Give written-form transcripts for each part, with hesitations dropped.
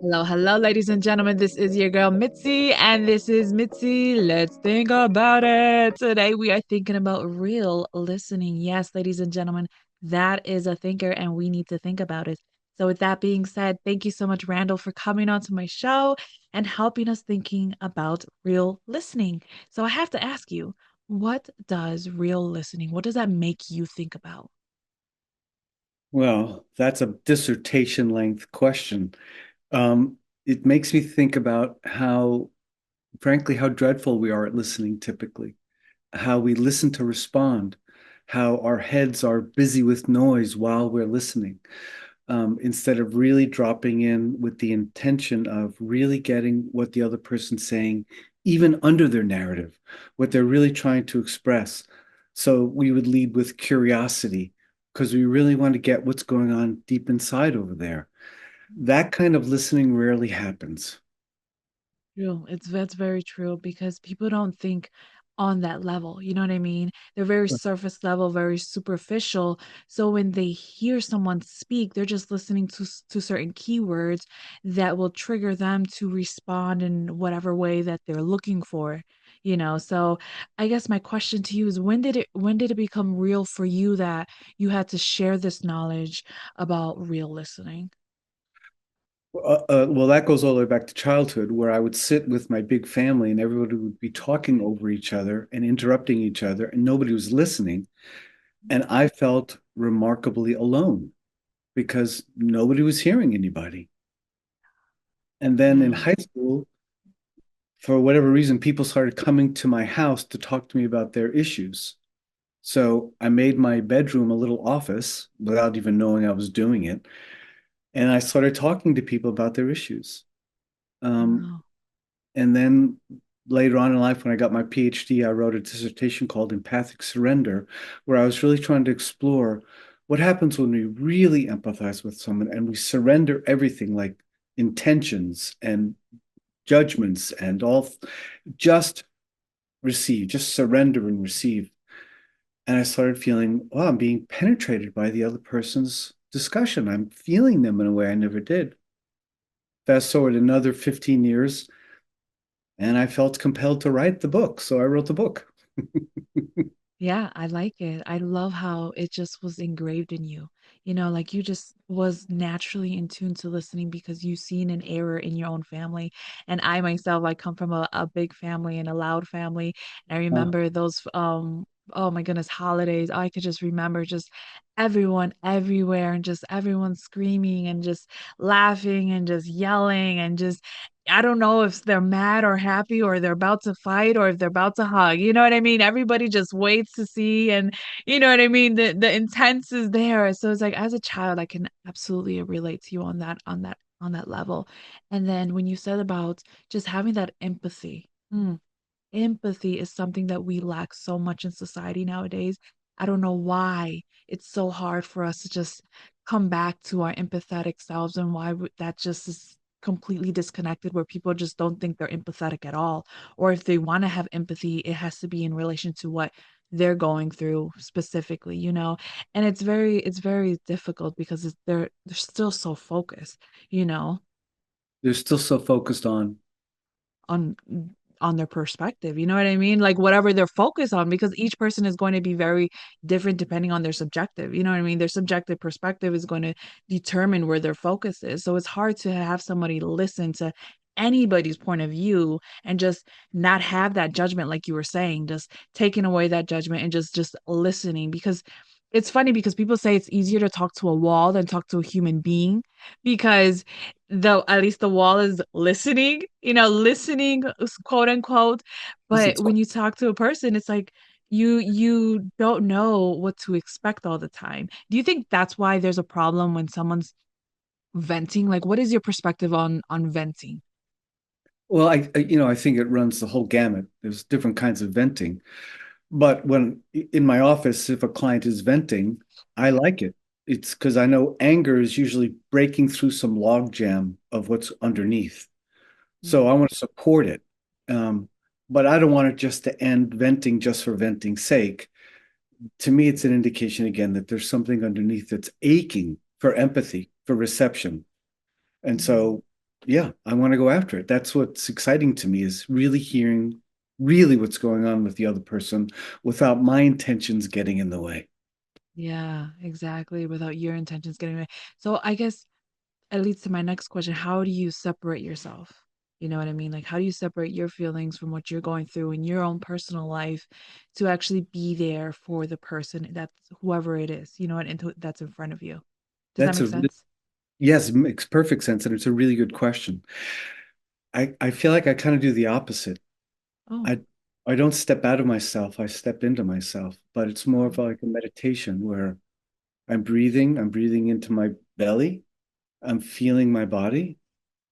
Hello, hello, ladies and gentlemen. This is your girl Mitzi, and this is Mitzi. Let's think about it. Today we are thinking about real listening. Yes, ladies and gentlemen, that is a thinker, and we need to think about it. So, with that being said, thank you so much, Randall, for coming on to my show and helping us thinking about real listening. So, I have to ask you, what does real listening, what does that make you think about? Well, that's a dissertation length question. Um, it makes me think about frankly, how dreadful we are at listening typically, how we listen to respond, how our heads are busy with noise while we're listening, instead of really dropping in with the intention of really getting what the other person's saying, even under their narrative, what they're really trying to express. So we would lead with curiosity because we really want to get what's going on deep inside over there. That kind of listening rarely happens. True. That's very true because people don't think on that level. You know what I mean? They're very surface level, very superficial. So when they hear someone speak, they're just listening to certain keywords that will trigger them to respond in whatever way that they're looking for. So I guess my question to you is when did it become real for you that you had to share this knowledge about real listening? Well, that goes all the way back to childhood, where I would sit with my big family and everybody would be talking over each other and interrupting each other, and nobody was listening. And I felt remarkably alone because nobody was hearing anybody. And then in Yeah. high school, for whatever reason, people started coming to my house to talk to me about their issues. So I made my bedroom a little office without even knowing I was doing it. And I started talking to people about their issues. Um, Wow. and then later on in life, when I got my PhD, I wrote a dissertation called Empathic Surrender, where I was really trying to explore what happens when we really empathize with someone and we surrender everything like intentions and judgments and all, just receive, just surrender and receive. And I started feeling, oh, I'm being penetrated by the other person's discussion. I'm feeling them in a way I never did. Fast forward another 15 years, and I felt compelled to write the book. So I wrote the book. Yeah, I like it. I love how it just was engraved in you. Like you just was naturally in tune to listening because you seen an error in your own family. And I myself, I come from a big family and a loud family. And I Uh, remember those oh my goodness, holidays. I could just remember just everyone everywhere and just everyone screaming and just laughing and just yelling and just I don't know if they're mad or happy or they're about to fight or if they're about to hug. You know what I mean? Everybody just waits to see and you know what I mean? The intense is there. So it's like as a child, I can absolutely relate to you on that level. And then when you said about just having that empathy, empathy is something that we lack so much in society nowadays. I don't know why it's so hard for us to just come back to our empathetic selves and why that just is completely disconnected where people just don't think they're empathetic at all. Or if they want to have empathy, it has to be in relation to what they're going through specifically. And it's very difficult because they're still so focused, you know they're still so focused on. on on their perspective. You know what I mean? Like whatever they're focused on, because each person is going to be very different depending on their subjective. You know what I mean? Their subjective perspective is going to determine where their focus is. So it's hard to have somebody listen to anybody's point of view and just not have that judgment like you were saying, just taking away that judgment and just listening because it's funny because people say it's easier to talk to a wall than talk to a human being because though at least the wall is listening, quote unquote. But It's when you talk to a person, it's like you don't know what to expect all the time. Do you think that's why there's a problem when someone's venting? Like, what is your perspective on venting? well, I think it runs the whole gamut. There's different kinds of venting. But when in my office, if a client is venting, I like it. It's because I know anger is usually breaking through some log jam of what's underneath. So I want to support it. Um, but I don't want it just to end venting just for venting's sake. To me, it's an indication again that there's something underneath that's aching for empathy, for reception. And Mhm. so Yeah, I want to go after it. That's what's exciting to me is really hearing really what's going on with the other person without my intentions getting in the way. Yeah, exactly. Without your intentions getting away. So I guess it leads to my next question. How do you separate yourself? You know what I mean? Like, how do you separate your feelings from what you're going through in your own personal life to actually be there for the person that's whoever it is, you know, that's in front of you? Does that That's make a sense? yes, it makes perfect sense, and it's a really good question. I feel like I kind of do the opposite. Oh, I I don't step out of myself, I step into myself, but it's more of like a meditation where I'm breathing into my belly, I'm feeling my body,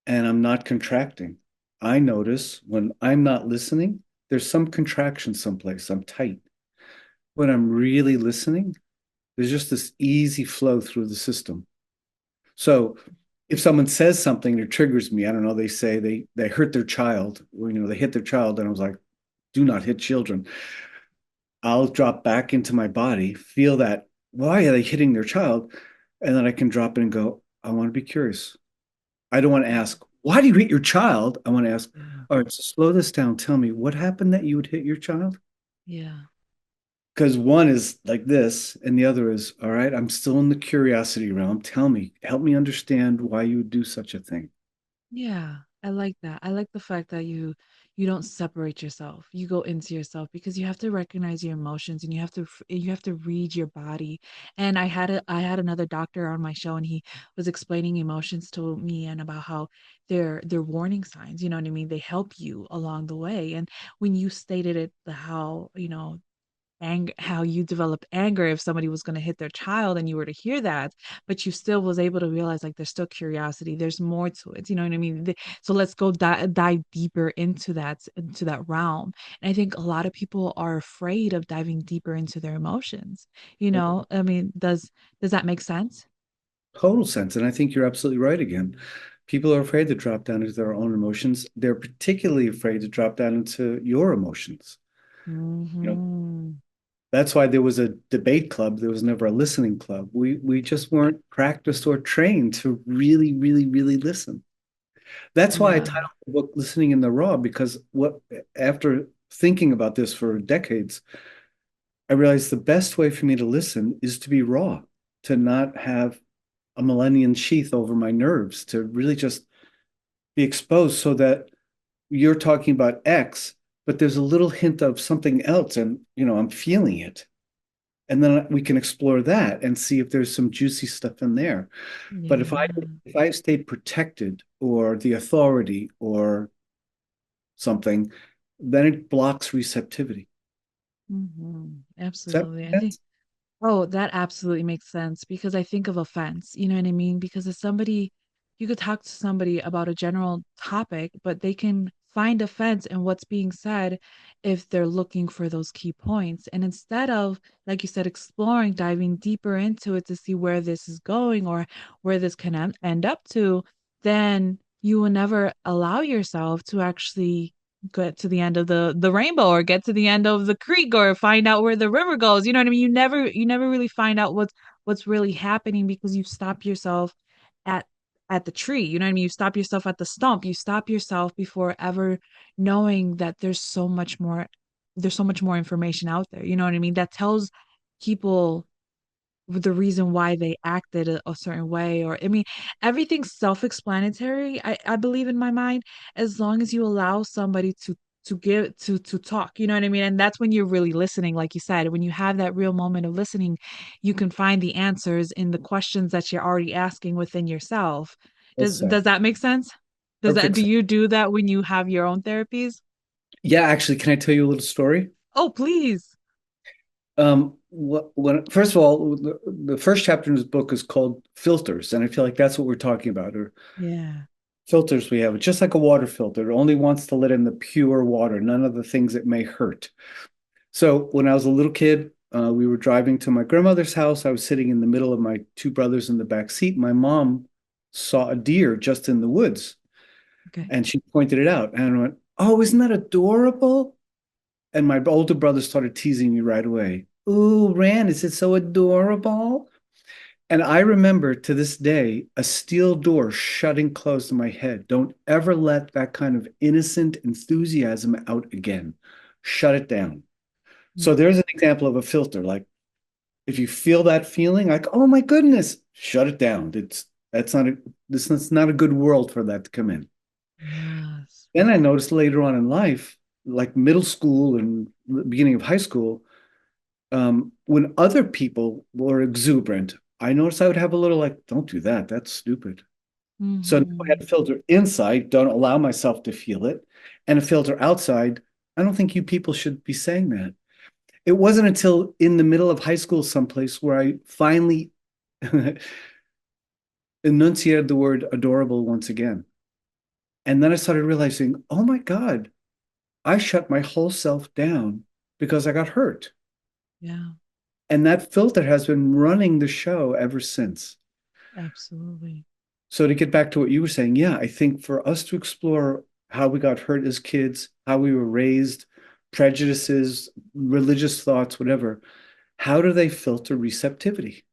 and I'm not contracting. I notice when I'm not listening, there's some contraction someplace. I'm tight. When I'm really listening, there's just this easy flow through the system. So if someone says something that triggers me, I don't know, they say they hurt their child, or they hit their child, and I was like, do not hit children. I'll drop back into my body, feel that, why are they hitting their child? And then I can drop in and go, I want to be curious. I don't want to ask, why do you hit your child? I want to ask, yeah. all right, so slow this down. Tell me what happened that you would hit your child? Yeah. Because one is like this, and the other is, all right, I'm still in the curiosity realm. Tell me, help me understand why you would do such a thing. Yeah, I like that. I like the fact that you don't separate yourself. You go into yourself because you have to recognize your emotions and you have to read your body. And I had another doctor on my show and he was explaining emotions to me and about how they're warning signs, you know what I mean? They help you along the way. And when you stated it, the how, you know, how you developed anger if somebody was going to hit their child and you were to hear that, but you still was able to realize like there's still curiosity, there's more to it, you know what I mean? So let's go dive deeper into that realm. And I think a lot of people are afraid of diving deeper into their emotions, you know. I mean, does that make sense? Total sense. And I think you're absolutely right again. People are afraid to drop down into their own emotions. They're particularly afraid to drop down into your emotions. You know, Hmm. that's why there was a debate club. There was never a listening club. We just weren't practiced or trained to really, really, really listen. That's why I Yeah. titled the book Listening in the Raw, because what after thinking about this for decades, I realized the best way for me to listen is to be raw, to not have a millennium sheath over my nerves, to really just be exposed so that you're talking about X, but there's a little hint of something else, and I'm feeling it. And then we can explore that and see if there's some juicy stuff in there. But Yeah. if I stayed protected or the authority or something, then it blocks receptivity. Does that Absolutely. I make think sense? Oh, that absolutely makes sense because I think of offense, you know what I mean? Because if somebody, you could talk to somebody about a general topic, but they can find offense in what's being said if they're looking for those key points. And instead of, like you said, exploring, diving deeper into it to see where this is going or where this can end up to, then you will never allow yourself to actually get to the end of the rainbow or get to the end of the creek or find out where the river goes. You know what I mean? You never really find out what's really happening because you stop yourself at at the tree. You know what I mean? You stop yourself at the stump. You stop yourself before ever knowing that there's so much more information out there. You know what I mean? That tells people the reason why they acted a certain way, or I mean everything's self-explanatory, I believe in my mind, as long as you allow somebody to talk, you know what I mean? And that's when you're really listening, like you said, when you have that real moment of listening, you can find the answers in the questions that you're already asking within yourself. Well said. Does that make sense? Perfect Do sense. you do that when you have your own therapies? Yeah, actually, can I tell you a little story? Oh, please. First of all, the first chapter in this book is called filters, and I feel like that's what we're talking about, or Yeah. filters we have. It's just like a water filter. It only wants to let in the pure water, none of the things that may hurt. So when I was a little kid, we were driving to my grandmother's house. I was sitting in the middle of my two brothers in the back seat. My mom saw a deer just in the woods, Okay. and she pointed it out, and I went, "Oh, isn't that adorable?" And my older brother started teasing me right away. Ooh, Rand, is it so adorable? And I remember to this day a steel door shutting closed in my head. Don't ever let that kind of innocent enthusiasm out again. Shut it down. So there's an example of a filter. Like if you feel that feeling, like, oh my goodness, shut it down. That's not a this is not a good world for that to come in. Yes. Then I noticed later on in life, like middle school and the beginning of high school, when other people were exuberant, I noticed I would have a little like, don't do that. That's stupid. So now I had Hmm. a filter inside, don't allow myself to feel it, and a filter outside. I don't think you people should be saying that. It wasn't until in the middle of high school, someplace where I finally enunciated the word adorable once again. And then I started realizing, oh my God, I shut my whole self down because I got hurt. Yeah, And that filter has been running the show ever since. absolutely. So to get back to what you were saying, yeah, I think for us to explore how we got hurt as kids, how we were raised, prejudices, religious thoughts, whatever, how do they filter receptivity?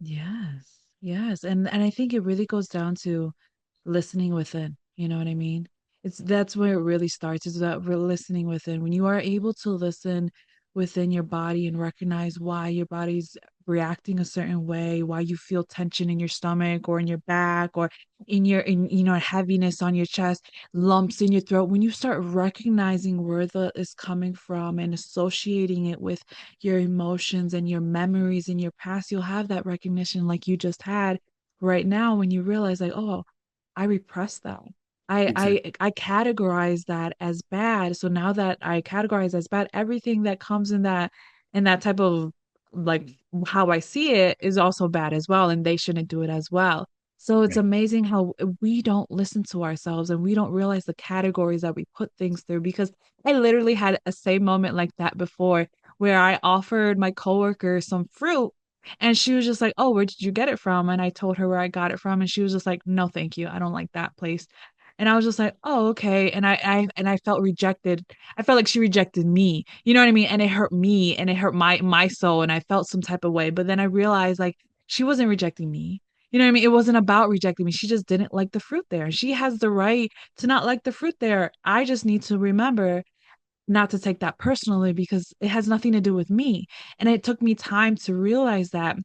Yes. Yes. And I think it really goes down to listening within. You know what I mean? It's that's where it really starts, is that we're listening within. When you are able to listen within your body and recognize why your body's reacting a certain way, why you feel tension in your stomach or in your back or in heaviness on your chest, lumps in your throat. When you start recognizing where the is coming from and associating it with your emotions and your memories in your past, you'll have that recognition like you just had right now when you realize like, oh, I repressed that. I Exactly. I I categorize that as bad. So now that I categorize as bad, everything that comes in that type of like how I see it is also bad as well, and they shouldn't do it as well. So it's Right. amazing how we don't listen to ourselves and we don't realize the categories that we put things through because I literally had a same moment like that before where I offered my coworker some fruit and she was just like, "Oh, where did you get it from?" And I told her where I got it from, and she was just like, "No, thank you. I don't like that place." And I was just like, "Oh, okay." And I felt rejected. I felt like she rejected me. You know what I mean? And it hurt me and it hurt my soul and I felt some type of way. But then I realized like she wasn't rejecting me. You know what I mean? It wasn't about rejecting me. She just didn't like the fruit there. She has the right to not like the fruit there. I just need to remember not to take that personally because it has nothing to do with me. And it took me time to realize that.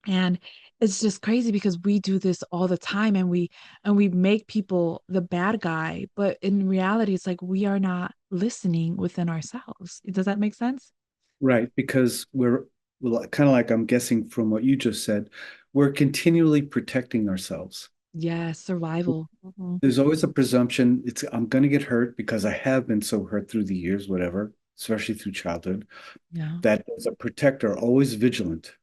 And it's just crazy because we do this all the time and we make people the bad guy, but in reality it's like we are not listening within ourselves. Does that make sense? Right, because we're well, kind of like I'm guessing from what you just said, we're continually protecting ourselves. Yes, survival. Mhm. There's always a presumption it's I'm going to get hurt because I have been so hurt through the years, whatever, especially through childhood, Yeah. that as a protector, always vigilant.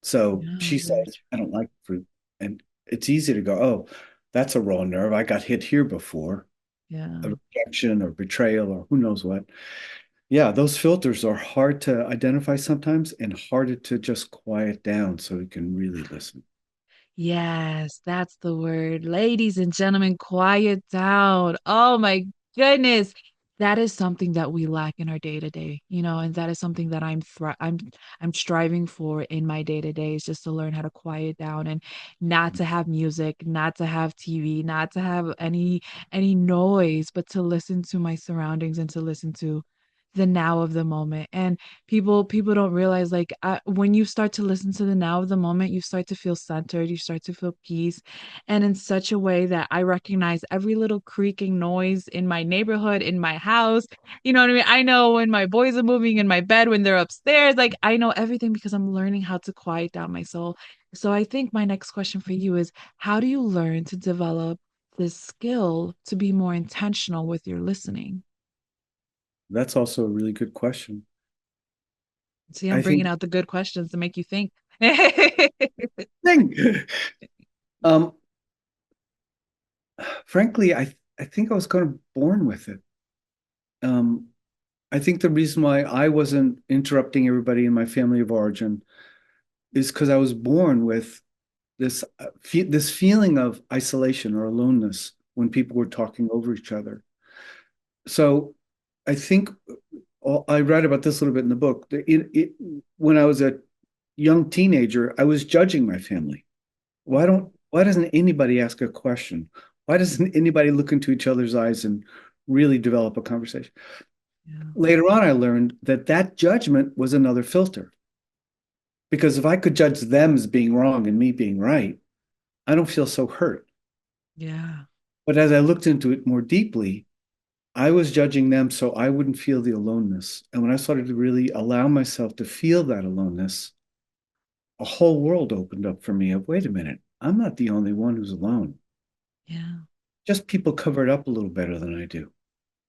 So Yeah, she very says, I don't like fruit. And it's easy to go, oh, that's a raw nerve. I got hit here before, true. Yeah. a rejection or betrayal or who knows what. Yeah, those filters are hard to identify sometimes and harder to just quiet down so we can really listen. Yes, that's the word. Ladies and gentlemen, quiet down. Oh my goodness. That is something that we lack in our day to day, and that is something that I'm striving for in my day to day is just to learn how to quiet down and not to have music, not to have TV, not to have any noise, but to listen to my surroundings and to listen to the now of the moment. And people don't realize like when you start to listen to the now of the moment, you start to feel centered, you start to feel peace, and in such a way that I recognize every little creaking noise in my neighborhood, in my house. You know what I mean? I know when my boys are moving in my bed, when they're upstairs, like I know everything because I'm learning how to quiet down my soul. So I think my next question for you is, how do you learn to develop this skill to be more intentional with your listening? That's also a really good question. See, I'm I bringing think, out the good questions to make you think. dang. Um, frankly, I think I was kind of born with it. Um, I think the reason why I wasn't interrupting everybody in my family of origin is because I was born with this feeling of isolation or aloneness when people were talking over each other. So I think I write about this a little bit in the book. When I was a young teenager, I was judging my family. Why doesn't anybody ask a question? Why doesn't anybody look into each other's eyes and really develop a conversation? Yeah. Later on, I learned that that judgment was another filter. Because if I could judge them as being wrong and me being right, I don't feel so hurt. Yeah. But as I looked into it more deeply, I was judging them so I wouldn't feel the aloneness. And when I started to really allow myself to feel that aloneness, a whole world opened up for me of, wait a minute, I'm not the only one who's alone. Yeah. Just people cover it up a little better than I do.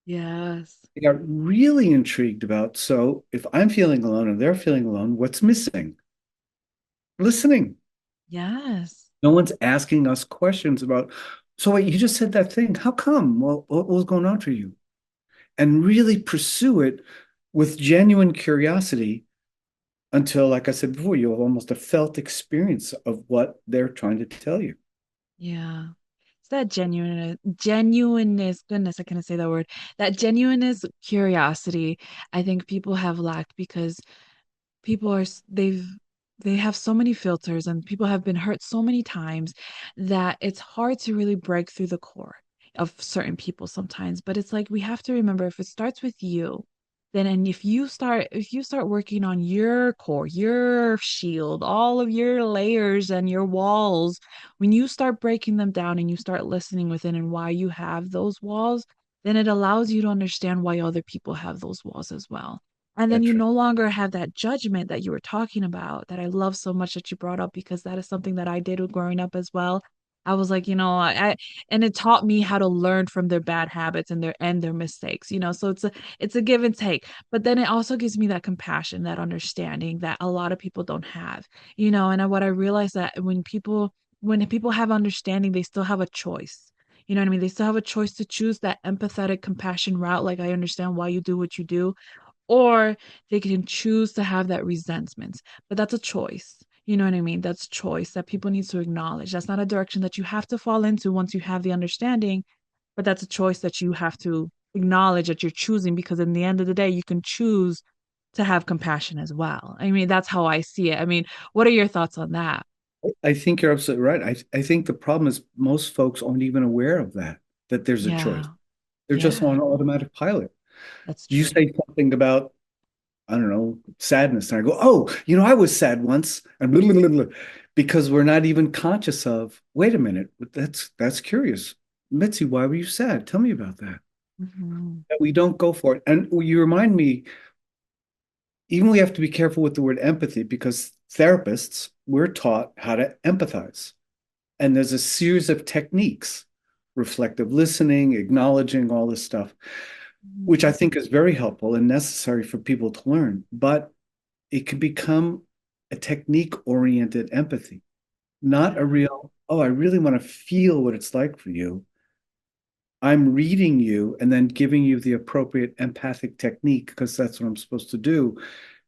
Yes. I got really intrigued about, so if I'm feeling alone and they're feeling alone, what's missing? Listening. Yes. No one's asking us questions about, so wait, you just said that thing. How come? Well, what was going on for you? And really pursue it with genuine curiosity until, like I said before, you have almost a felt experience of what they're trying to tell you. Yeah. It's that genuineness, goodness, I can't say that word. That genuineness, curiosity, I think people have lacked because people are they have so many filters and people have been hurt so many times that it's hard to really break through the core of certain people sometimes, but it's like we have to remember if it starts with you, then and if you start working on your core, your shield, all of your layers and your walls, when you start breaking them down and you start listening within and why you have those walls, then it allows you to understand why other people have those walls as well. And then you That's right. no longer have that judgment that you were talking about that I love so much that you brought up because that is something that I did growing up as well. I was like, and it taught me how to learn from their bad habits and their mistakes, so it's a give and take. But then it also gives me that compassion, that understanding that a lot of people don't have, and what I realized that when people have understanding, they still have a choice. You know what I mean? They still have a choice to choose that empathetic compassion route. Like, I understand why you do what you do, or they can choose to have that resentment. But that's a choice. You know what I mean? That's a choice that people need to acknowledge. That's not a direction that you have to fall into once you have the understanding, but that's a choice that you have to acknowledge that you're choosing, because in the end of the day, you can choose to have compassion as well. I mean, that's how I see it. I mean, what are your thoughts on that? I think you're absolutely right. I think the problem is most folks aren't even aware of that there's a choice. Yeah. They're just Yeah, on automatic pilot. that's You true. say something about, I don't know, sadness, and I go, oh, I was sad once, and blah, blah, blah, blah, because we're not even conscious of, wait a minute, that's curious. Mitzi, why were you sad? Tell me about that. Hmm. That we don't go for it. And you remind me, even we have to be careful with the word empathy because therapists, we're taught how to empathize. And there's a series of techniques, reflective listening, acknowledging all this stuff, which I think is very helpful and necessary for people to learn. But it can become a technique-oriented empathy, not a Yeah, real, oh, I really want to feel what it's like for you. I'm reading you and then giving you the appropriate empathic technique because that's what I'm supposed to do.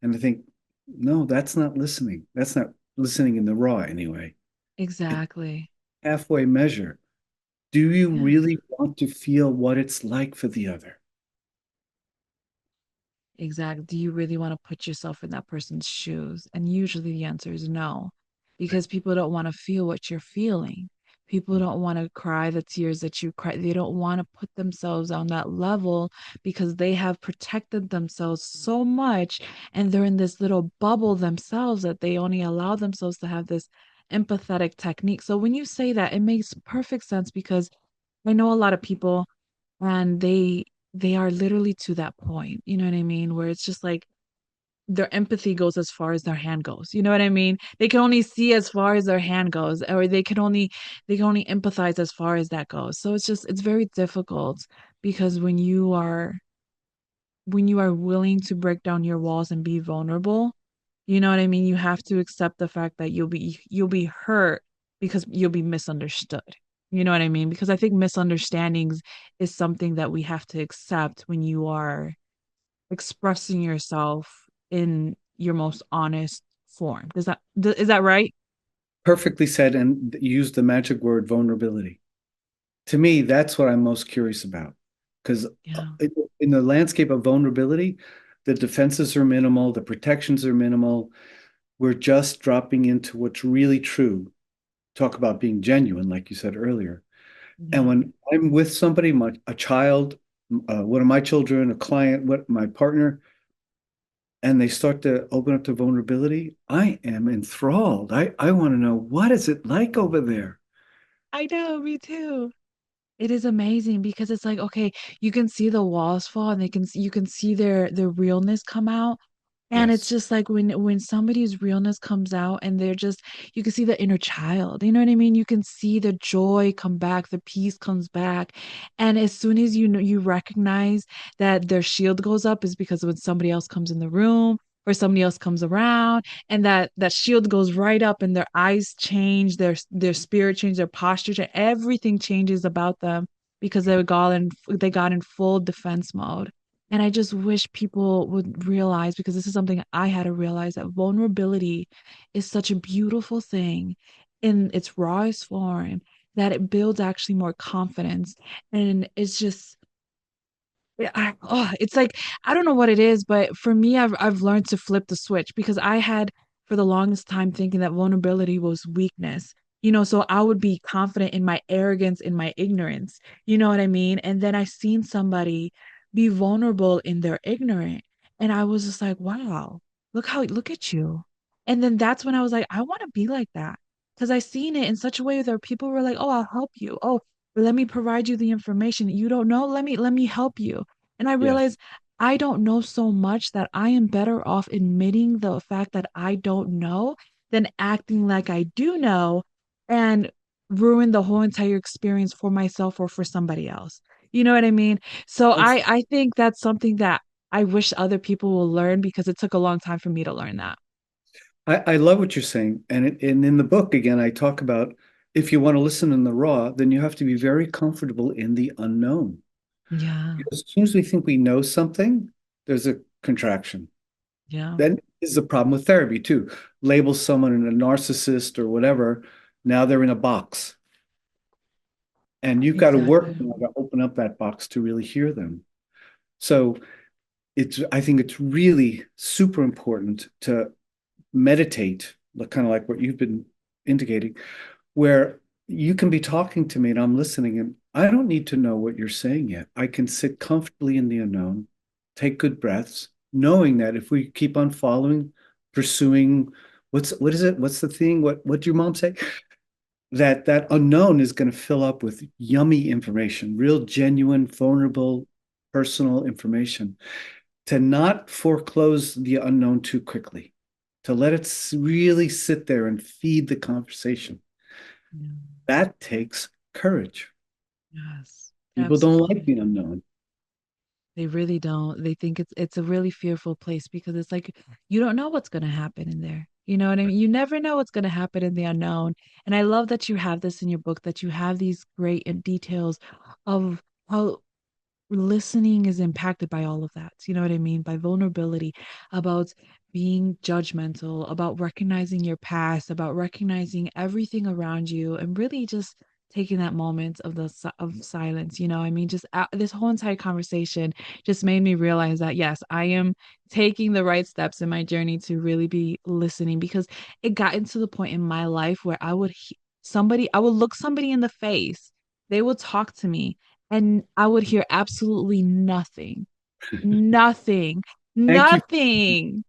And I think, no, that's not listening. That's not listening in the raw anyway. It's exactly. halfway measure. Do you Yeah. really want to feel what it's like for the other? Exactly. Do you really want to put yourself in that person's shoes? And usually the answer is no, Right. because people don't want to feel what you're feeling. People don't want to cry the tears that you cry. They don't want to put themselves on that level because they have protected themselves so much and they're in this little bubble themselves that they only allow themselves to have this empathetic technique. So when you say that, it makes perfect sense because I know a lot of people and they are literally to that point, you know what I mean, where it's just like their empathy goes as far as their hand goes, you know what I mean, they can only see as far as their hand goes, or they can only empathize as far as that goes. So it's very difficult because when you are willing to break down your walls and be vulnerable, you know what I mean, you have to accept the fact that you'll be hurt because you'll be misunderstood. You know what I mean? Because I think misunderstandings is something that we have to accept when you are expressing yourself in your most honest form. Is that right? Perfectly said, and use the magic word vulnerability. To me, that's what I'm most curious about. Because Yeah. in the landscape of vulnerability, the defenses are minimal, the protections are minimal. we're just dropping into what's really true. Talk about being genuine, like you said earlier. And Yeah. when I'm with somebody, a child, one of my children, a client, my partner, and they start to open up to vulnerability, I am enthralled. I want to know, what is it like over there? I know, me too. It is amazing because it's like, okay, you can see the walls fall and you can see their realness come out. And it's Yes. just like when somebody's realness comes out and they're just you can see the inner child. You know what I mean? You can see the joy come back, the peace comes back. And as soon as you know you recognize that their shield goes up is because when somebody else comes in the room or somebody else comes around and that shield goes right up and their eyes change, their spirit change, their posture change, everything changes about them because they got in full defense mode. And I just wish people would realize, because this is something I had to realize, that vulnerability is such a beautiful thing in its rawest form, that it builds actually more confidence. And it's just, it's like, I don't know what it is, but for me, I've learned to flip the switch because I had for the longest time thinking that vulnerability was weakness. So I would be confident in my arrogance, in my ignorance. You know what I mean? And then I seen somebody be vulnerable in their ignorant. And I was just like, wow, look at you. And then that's when I was like, I want to be like that. Because I seen it in such a way that people were like, oh, I'll help you. Oh, let me provide you the information you don't know. Let me help you. And I Yes. realized I don't know so much that I am better off admitting the fact that I don't know than acting like I do know and ruin the whole entire experience for myself or for somebody else. You know what I mean? So That's, I think that's something that I wish other people will learn because it took a long time for me to learn that. I love what you're saying. And in the book, again, I talk about, if you want to listen in the raw, then you have to be very comfortable in the unknown. Yeah. Because as soon as we think we know something, there's a contraction. Yeah. Then is the problem with therapy too. Label someone a narcissist or whatever. Now they're in a box. And you've got to work Exactly. now to open up that box to really hear them. So I think it's really super important to meditate, kind of like what you've been indicating, where you can be talking to me and I'm listening, and I don't need to know what you're saying yet. I can sit comfortably in the unknown, take good breaths, knowing that if we keep on following, pursuing, what is it? What's the thing? What did your mom say? That unknown is going to fill up with yummy information, real, genuine, vulnerable, personal information. To not foreclose the unknown too quickly, to let it really sit there and feed the conversation. Yeah. That takes courage. Yes. People don't like Absolutely. the unknown. They really don't. They think it's a really fearful place because it's like you don't know what's going to happen in there. You know what I mean? You never know what's going to happen in the unknown. And I love that you have this in your book, that you have these great details of how listening is impacted by all of that. You know what I mean? By vulnerability, about being judgmental, about recognizing your past, about recognizing everything around you, and really just taking that moment of of silence. I mean, just this whole entire conversation just made me realize that yes, I am taking the right steps in my journey to really be listening because it got into the point in my life where I would look somebody in the face, they would talk to me and I would hear absolutely nothing. Nothing. Thank you. Nothing.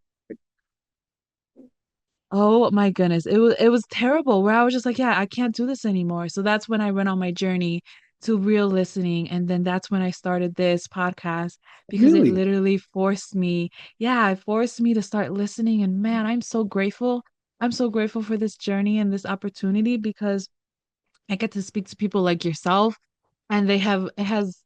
Oh my goodness. It was terrible where I was just like, yeah, I can't do this anymore. So that's when I went on my journey to real listening. And then that's when I started this podcast because it Really? literally forced me, yeah, it forced me to start listening. And man, I'm so grateful. I'm so grateful for this journey and this opportunity because I get to speak to people like yourself, and it has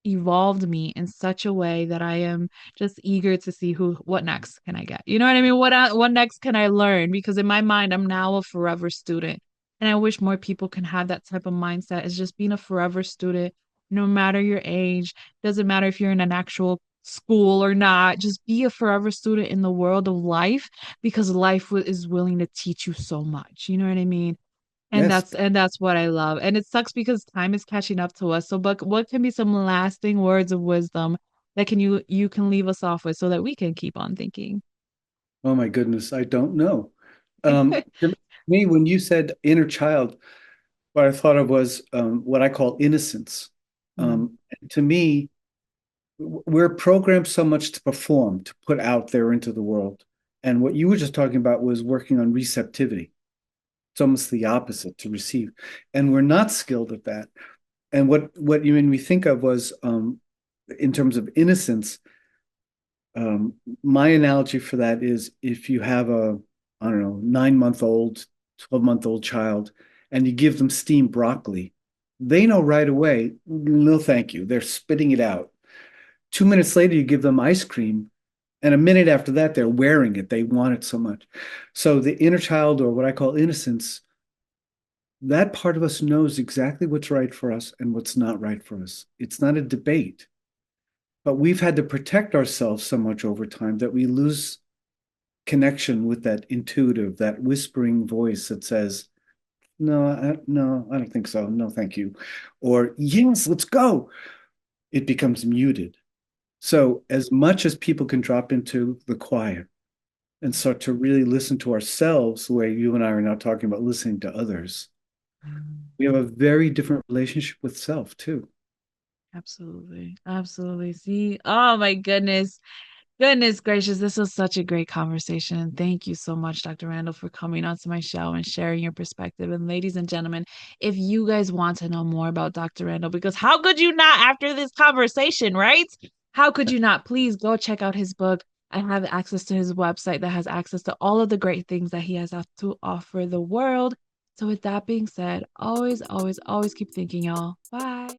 evolved me in such a way that I am just eager to see what next can I get. You know what I mean? What next can I learn? Because in my mind, I'm now a forever student, and I wish more people can have that type of mindset. Is just being a forever student, no matter your age. Doesn't matter if you're in an actual school or not. Just be a forever student in the world of life because is willing to teach you so much. You know what I mean? And Yes. that's what I love. And it sucks because time is catching up to us. So, but what can be some lasting words of wisdom that you can leave us off with so that we can keep on thinking? Oh my goodness. I don't know. To me, when you said inner child, what I thought of was what I call innocence. Mm, To me, we're programmed so much to perform, to put out there into the world. And what you were just talking about was working on receptivity. It's almost the opposite, to receive. And we're not skilled at that. And what you made me think of was in terms of innocence, my analogy for that is if you have a, I don't know, 9 month old, 12-month old child, and you give them steamed broccoli, they know right away, no, thank you. They're spitting it out. 2 minutes later, you give them ice cream, and a minute after that, they're wearing it. They want it so much. So the inner child, or what I call innocence, that part of us knows exactly what's right for us and what's not right for us. It's not a debate, but we've had to protect ourselves so much over time that we lose connection with that intuitive, that whispering voice that says, no, no, I don't think so. No, thank you. Or yes, let's go. It becomes muted. So as much as people can drop into the quiet and start to really listen to ourselves, the way you and I are now talking about listening to others, mm. we have a very different relationship with self too. Absolutely. Absolutely. See, oh my goodness. Goodness gracious, this was such a great conversation. And thank you so much, Dr. Randall, for coming onto my show and sharing your perspective. And ladies and gentlemen, if you guys want to know more about Dr. Randall, because how could you not after this conversation, right? How could you not? Please go check out his book. I have access to his website that has access to all of the great things that he has to offer the world. So, with that being said, always, always, always keep thinking, y'all. Bye.